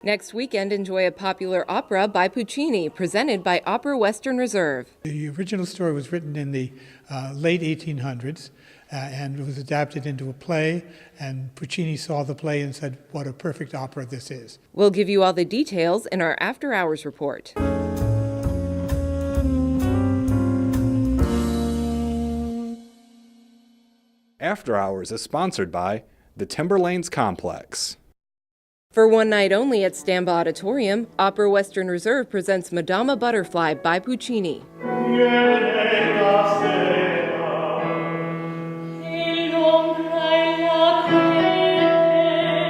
Next weekend, enjoy a popular opera by Puccini, presented by Opera Western Reserve. The original story was written in the late 1800s and it was adapted into a play, and Puccini saw the play and said, what a perfect opera this is. We'll give you all the details in our After Hours report. After Hours is sponsored by the Timberlanes Complex. For one night only at Stambaugh Auditorium, Opera Western Reserve presents Madama Butterfly by Puccini.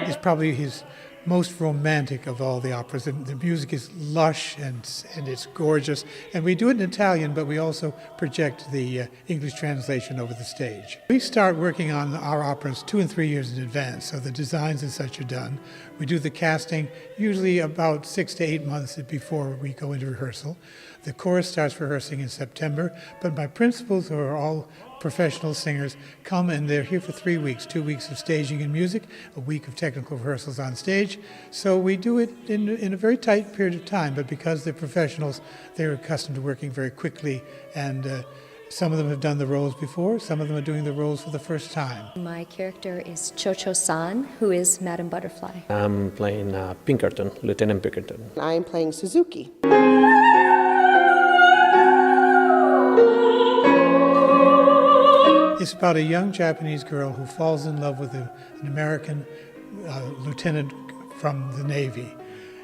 It's probably his most romantic of all the operas. And the music is lush and it's gorgeous. And we do it in Italian, but we also project the English translation over the stage. We start working on our operas 2 and 3 years in advance, so the designs and such are done. We do the casting usually about 6 to 8 months before we go into rehearsal. The chorus starts rehearsing in September, but my principals, who are all professional singers, come and they're here for 3 weeks, 2 weeks of staging and music, a week of technical rehearsals on stage. So we do it in a very tight period of time, but because they're professionals, they're accustomed to working very quickly, and some of them have done the roles before, some of them are doing the roles for the first time. My character is Cio-Cio-San, who is Madame Butterfly. I'm playing Pinkerton, Lieutenant Pinkerton. I'm playing Suzuki. It's about a young Japanese girl who falls in love with an American lieutenant from the Navy.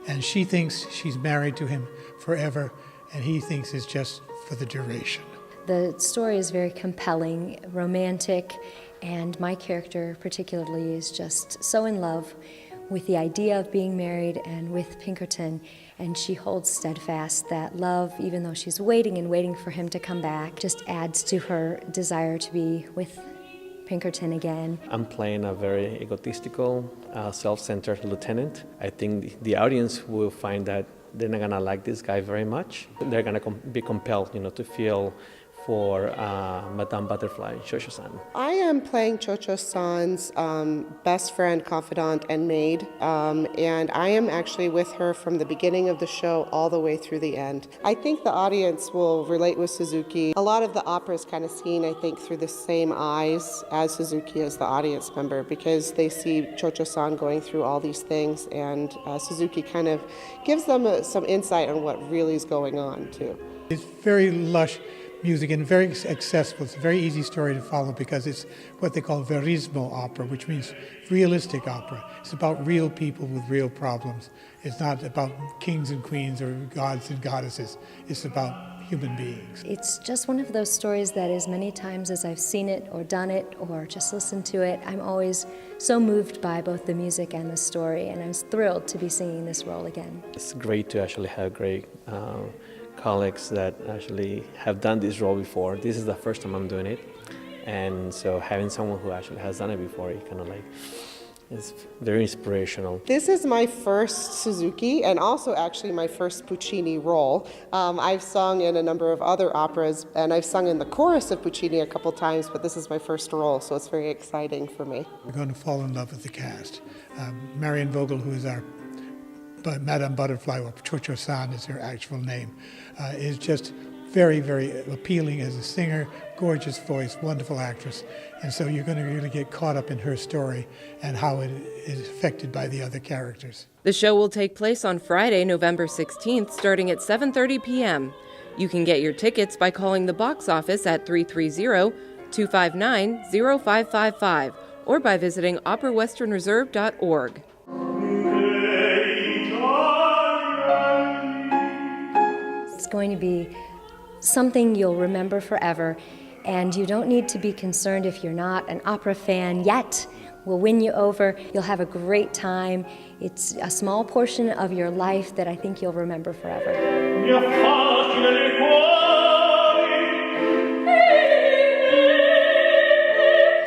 And she thinks she's married to him forever, and he thinks it's just for the duration. The story is very compelling, romantic, and my character particularly is just so in love with the idea of being married and with Pinkerton, and she holds steadfast that love, even though she's waiting and waiting for him to come back, just adds to her desire to be with Pinkerton again. I'm playing a very egotistical, self-centered lieutenant. I think the audience will find that they're not gonna like this guy very much. They're gonna be compelled, to feel for Madame Butterfly, Cio-Cio-San. I am playing Cio-Cio-San's best friend, confidant, and maid, and I am actually with her from the beginning of the show all the way through the end. I think the audience will relate with Suzuki. A lot of the opera is kind of seen, I think, through the same eyes as Suzuki as the audience member, because they see Cio-Cio-San going through all these things, and Suzuki kind of gives them some insight on what really is going on, too. It's very lush music and very accessible. It's a very easy story to follow because it's what they call verismo opera, which means realistic opera. It's about real people with real problems. It's not about kings and queens or gods and goddesses. It's about human beings. It's just one of those stories that as many times as I've seen it or done it or just listened to it, I'm always so moved by both the music and the story, and I was thrilled to be singing this role again. It's great to actually have great colleagues that actually have done this role before. This is the first time I'm doing it, and so having someone who actually has done it before, it kind of like is very inspirational. This is my first Suzuki and also actually my first Puccini role. I've sung in a number of other operas and I've sung in the chorus of Puccini a couple times, but this is my first role, so it's very exciting for me. We're going to fall in love with the cast. Marion Vogel, who is our Madame Butterfly, or Cio-Cio-San is her actual name, is just very, very appealing as a singer, gorgeous voice, wonderful actress. And so you're going to really get caught up in her story and how it is affected by the other characters. The show will take place on Friday, November 16th, starting at 7:30 p.m. You can get your tickets by calling the box office at 330-259-0555 or by visiting operawesternreserve.org. It's going to be something you'll remember forever, and you don't need to be concerned if you're not an opera fan yet. We'll win you over. You'll have a great time. It's a small portion of your life that I think you'll remember forever.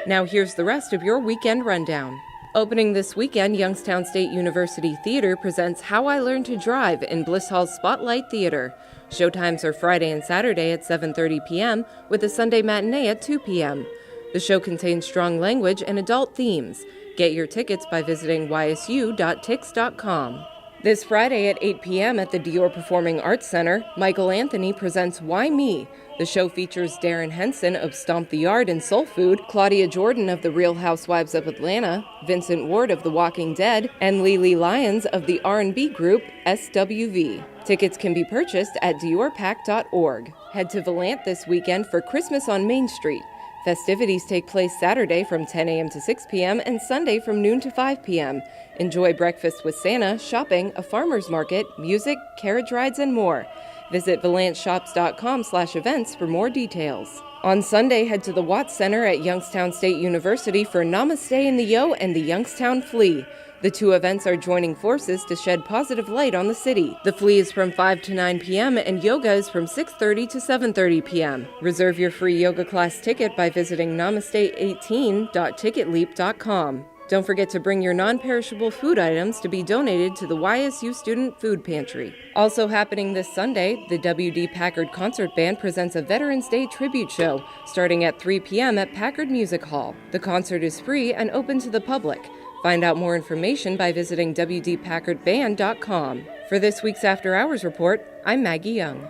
Now here's the rest of your weekend rundown. Opening this weekend, Youngstown State University Theater presents How I Learned to Drive in Bliss Hall's Spotlight Theater. Showtimes are Friday and Saturday at 7:30 p.m. with a Sunday matinee at 2 p.m. The show contains strong language and adult themes. Get your tickets by visiting ysu.tix.com. This Friday at 8 p.m. at the Dior Performing Arts Center, Michael Anthony presents Why Me? The show features Darren Henson of Stomp the Yard and Soul Food, Claudia Jordan of The Real Housewives of Atlanta, Vincent Ward of The Walking Dead, and Lily Lyons of the R&B group SWV. Tickets can be purchased at diorpack.org. Head to Valant this weekend for Christmas on Main Street. Festivities take place Saturday from 10 a.m. to 6 p.m. and Sunday from noon to 5 p.m. Enjoy breakfast with Santa, shopping, a farmer's market, music, carriage rides, and more. Visit valantshops.com/events for more details. On Sunday, head to the Watts Center at Youngstown State University for Namaste in the Yo and the Youngstown Flea. The two events are joining forces to shed positive light on the city. The Flea is from 5 to 9 p.m. and yoga is from 6:30 to 7:30 p.m. Reserve your free yoga class ticket by visiting namaste18.ticketleap.com. Don't forget to bring your non-perishable food items to be donated to the YSU Student Food Pantry. Also happening this Sunday, the W.D. Packard Concert Band presents a Veterans Day tribute show starting at 3 p.m. at Packard Music Hall. The concert is free and open to the public. Find out more information by visiting wdpackardband.com. For this week's After Hours Report, I'm Maggie Young.